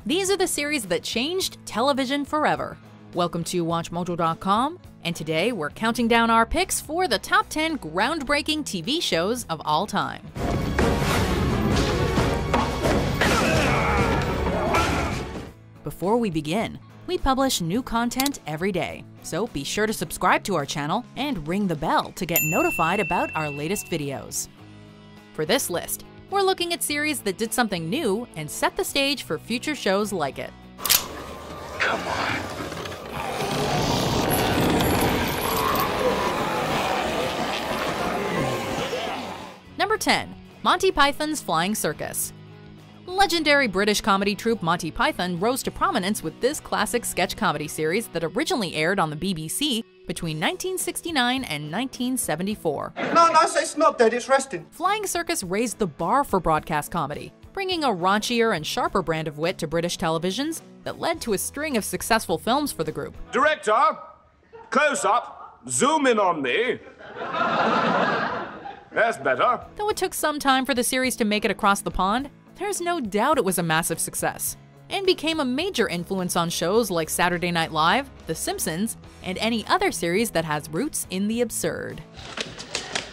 These are the series that changed television forever. Welcome to WatchMojo.com, and today we're counting down our picks for the top 10 groundbreaking TV shows of all time. Before we begin, we publish new content every day, so be sure to subscribe to our channel and ring the bell to get notified about our latest videos. For this list, we're looking at series that did something new and set the stage for future shows like it. Come on. Number 10. Monty Python's Flying Circus. Legendary British comedy troupe Monty Python rose to prominence with this classic sketch comedy series that originally aired on the BBC between 1969 and 1974. No, it's not dead, it's resting. Flying Circus raised the bar for broadcast comedy, bringing a raunchier and sharper brand of wit to British televisions that led to a string of successful films for the group. Director, close up, zoom in on me. That's better. Though it took some time for the series to make it across the pond, there's no doubt it was a massive success, and became a major influence on shows like Saturday Night Live, The Simpsons, and any other series that has roots in the absurd.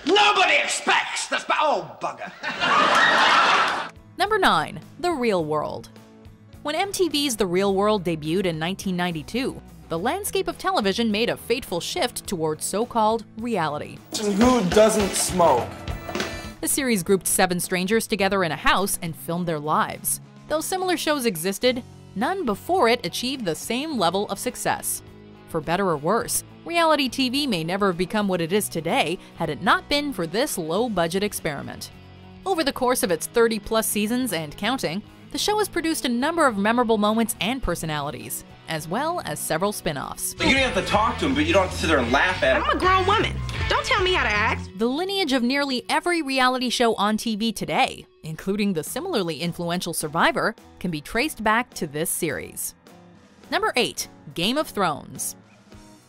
Nobody expects this, oh bugger. Number 9. The Real World. When MTV's The Real World debuted in 1992, the landscape of television made a fateful shift towards so-called reality. Who doesn't smoke? The series grouped 7 strangers together in a house and filmed their lives. Though similar shows existed, none before it achieved the same level of success. For better or worse, reality TV may never have become what it is today had it not been for this low-budget experiment. Over the course of its 30-plus seasons and counting, the show has produced a number of memorable moments and personalities, as well as several spin-offs. You don't have to talk to him, but you don't have to sit there and laugh at him. I'm a grown woman. Don't tell me how to act. The lineage of nearly every reality show on TV today, including the similarly influential Survivor, can be traced back to this series. Number 8. Game of Thrones.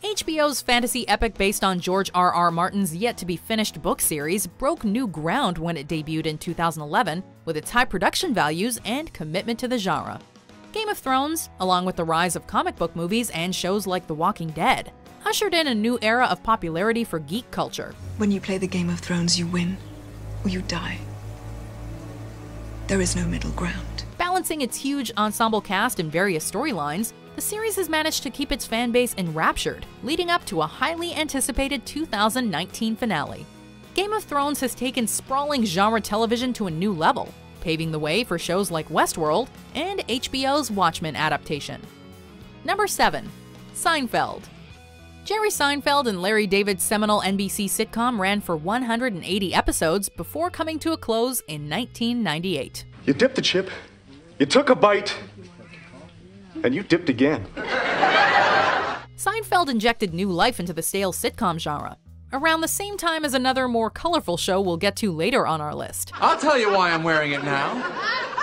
HBO's fantasy epic based on George R.R. Martin's yet-to-be-finished book series broke new ground when it debuted in 2011 with its high production values and commitment to the genre. Game of Thrones, along with the rise of comic book movies and shows like The Walking Dead, ushered in a new era of popularity for geek culture. When you play the Game of Thrones, you win or you die. There is no middle ground. Balancing its huge ensemble cast and various storylines, the series has managed to keep its fan base enraptured, leading up to a highly anticipated 2019 finale. Game of Thrones has taken sprawling genre television to a new level, paving the way for shows like Westworld and HBO's Watchmen adaptation. Number 7. Seinfeld. Jerry Seinfeld and Larry David's seminal NBC sitcom ran for 180 episodes before coming to a close in 1998. You dipped the chip, you took a bite, and you dipped again. Seinfeld injected new life into the stale sitcom genre, around the same time as another more colorful show we'll get to later on our list. I'll tell you why I'm wearing it now.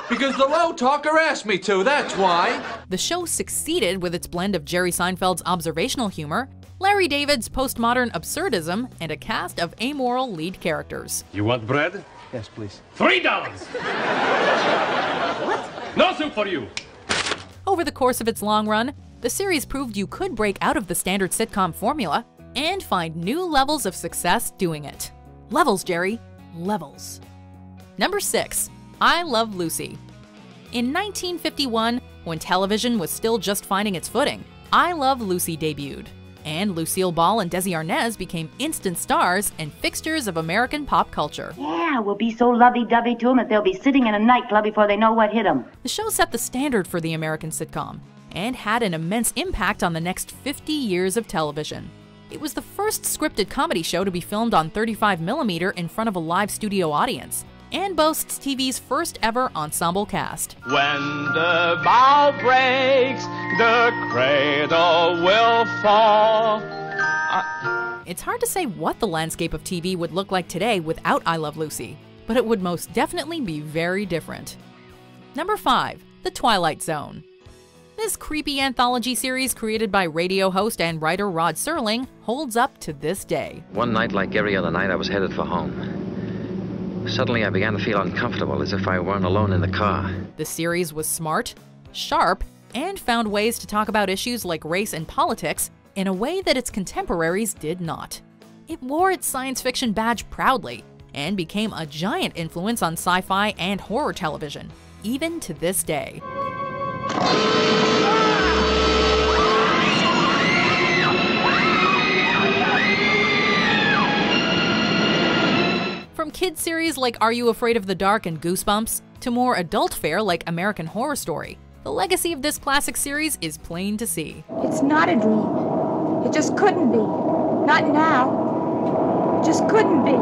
Because the low talker asked me to, that's why. The show succeeded with its blend of Jerry Seinfeld's observational humor, Larry David's postmodern absurdism, and a cast of amoral lead characters. You want bread? Yes, please. $3! What? No soup for you! Over the course of its long run, the series proved you could break out of the standard sitcom formula and find new levels of success doing it. Levels, Jerry. Levels. Number 6. I Love Lucy. In 1951, when television was still just finding its footing, I Love Lucy debuted, and Lucille Ball and Desi Arnaz became instant stars and fixtures of American pop culture. Yeah, we'll be so lovey-dovey to them that they'll be sitting in a nightclub before they know what hit them. The show set the standard for the American sitcom and had an immense impact on the next 50 years of television. It was the first scripted comedy show to be filmed on 35mm in front of a live studio audience, and boasts TV's first ever ensemble cast. When the bow breaks, the cradle will fall. It's hard to say what the landscape of TV would look like today without I Love Lucy, but it would most definitely be very different. Number 5. The Twilight Zone. This creepy anthology series created by radio host and writer Rod Serling holds up to this day. One night, like every other night, I was headed for home. Suddenly, I began to feel uncomfortable, as if I weren't alone in the car. The series was smart, sharp, and found ways to talk about issues like race and politics in a way that its contemporaries did not. It wore its science fiction badge proudly and became a giant influence on sci-fi and horror television, even to this day. From kids series like Are You Afraid of the Dark and Goosebumps, to more adult fare like American Horror Story, the legacy of this classic series is plain to see. It's not a dream. It just couldn't be. Not now. It just couldn't be.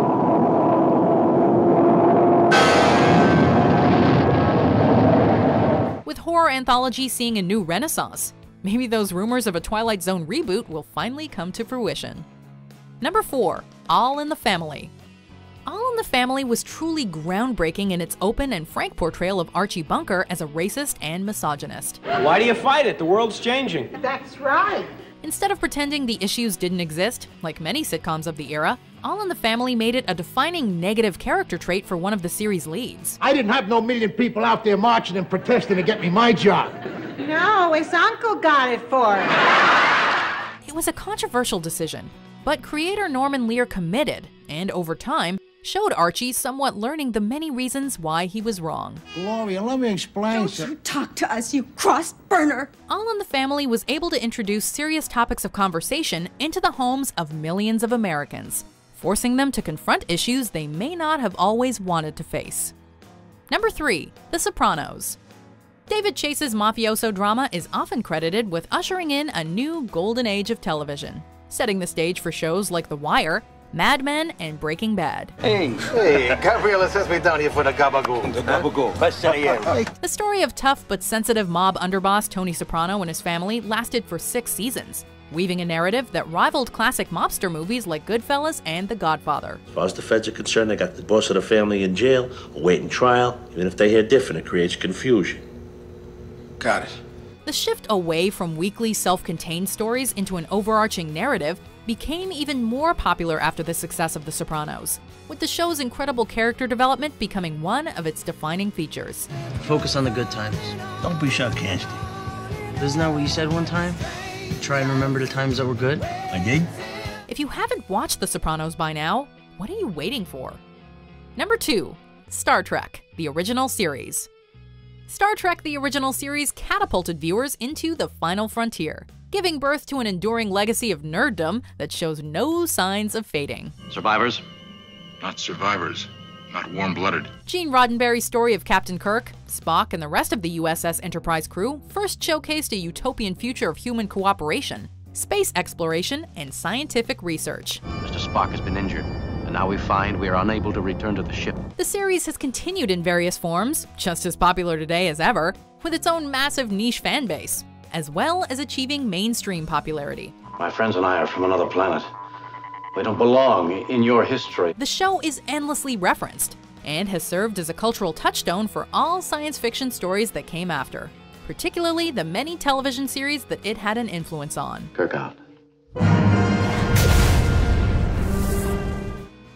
With horror anthology seeing a new renaissance, maybe those rumors of a Twilight Zone reboot will finally come to fruition. Number 4. All in the Family. All in the Family was truly groundbreaking in its open and frank portrayal of Archie Bunker as a racist and misogynist. Why do you fight it? The world's changing. That's right. Instead of pretending the issues didn't exist, like many sitcoms of the era, All in the Family made it a defining negative character trait for one of the series' leads. I didn't have no million people out there marching and protesting to get me my job. No, his uncle got it for him. It was a controversial decision, but creator Norman Lear committed, and over time, showed Archie somewhat learning the many reasons why he was wrong. Gloria, let me explain. Don't you talk to us, you cross-burner. All in the Family was able to introduce serious topics of conversation into the homes of millions of Americans, forcing them to confront issues they may not have always wanted to face. Number 3. The Sopranos. David Chase's mafioso drama is often credited with ushering in a new golden age of television, setting the stage for shows like The Wire, Mad Men, and Breaking Bad. Hey, Gabriela says we're down here for the gabagool. The gabagool. The story of tough but sensitive mob underboss Tony Soprano and his family lasted for 6 seasons, weaving a narrative that rivaled classic mobster movies like Goodfellas and The Godfather. As far as the feds are concerned, they got the boss of the family in jail, awaiting trial. Even if they hear different, it creates confusion. Got it. The shift away from weekly self-contained stories into an overarching narrative became even more popular after the success of The Sopranos, with the show's incredible character development becoming one of its defining features. Focus on the good times. Don't be sarcastic. Isn't that what you said one time? Try and remember the times that were good? I did? If you haven't watched The Sopranos by now, what are you waiting for? Number 2. Star Trek, the original series. Star Trek, the original series catapulted viewers into the final frontier, giving birth to an enduring legacy of nerddom that shows no signs of fading. Survivors? Not survivors. Not warm-blooded. Gene Roddenberry's story of Captain Kirk, Spock, and the rest of the USS Enterprise crew first showcased a utopian future of human cooperation, space exploration, and scientific research. Mr. Spock has been injured, and now we find we are unable to return to the ship. The series has continued in various forms, just as popular today as ever, with its own massive niche fan base, as well as achieving mainstream popularity. My friends and I are from another planet. We don't belong in your history. The show is endlessly referenced, and has served as a cultural touchstone for all science fiction stories that came after, particularly the many television series that it had an influence on. Kirk out.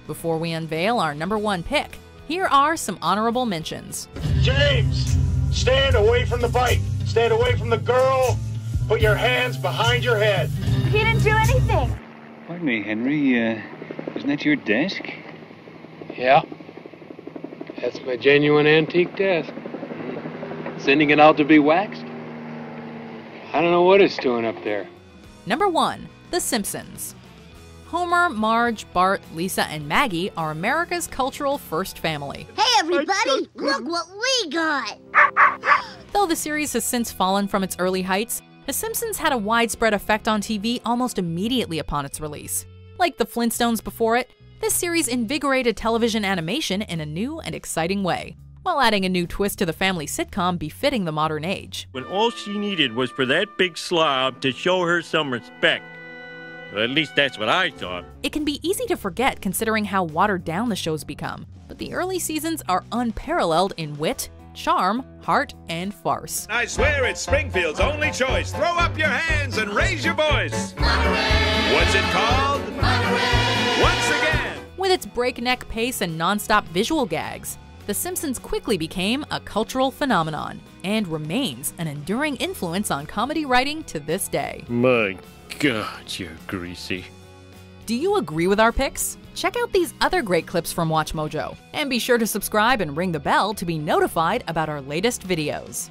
Before we unveil our number 1 pick, here are some honorable mentions. James, stand away from the bike. Stand away from the girl. Put your hands behind your head. He didn't do anything. Pardon me, Henry, isn't that your desk? Yeah. That's my genuine antique desk. Sending it out to be waxed? I don't know what it's doing up there. Number 1. The Simpsons. Homer, Marge, Bart, Lisa, and Maggie are America's cultural first family. Hey everybody, look what we got! Though the series has since fallen from its early heights, The Simpsons had a widespread effect on TV almost immediately upon its release. Like the Flintstones before it, this series invigorated television animation in a new and exciting way, while adding a new twist to the family sitcom befitting the modern age. When all she needed was for that big slob to show her some respect. Well, at least that's what I thought. It can be easy to forget considering how watered down the show's become, but the early seasons are unparalleled in wit, charm, heart, and farce. I swear it's Springfield's only choice. Throw up your hands and raise your voice. Monterey. What's it called? Monterey. Once again. With its breakneck pace and non-stop visual gags, The Simpsons quickly became a cultural phenomenon and remains an enduring influence on comedy writing to this day. My God, you're greasy. Do you agree with our picks? Check out these other great clips from WatchMojo, and be sure to subscribe and ring the bell to be notified about our latest videos.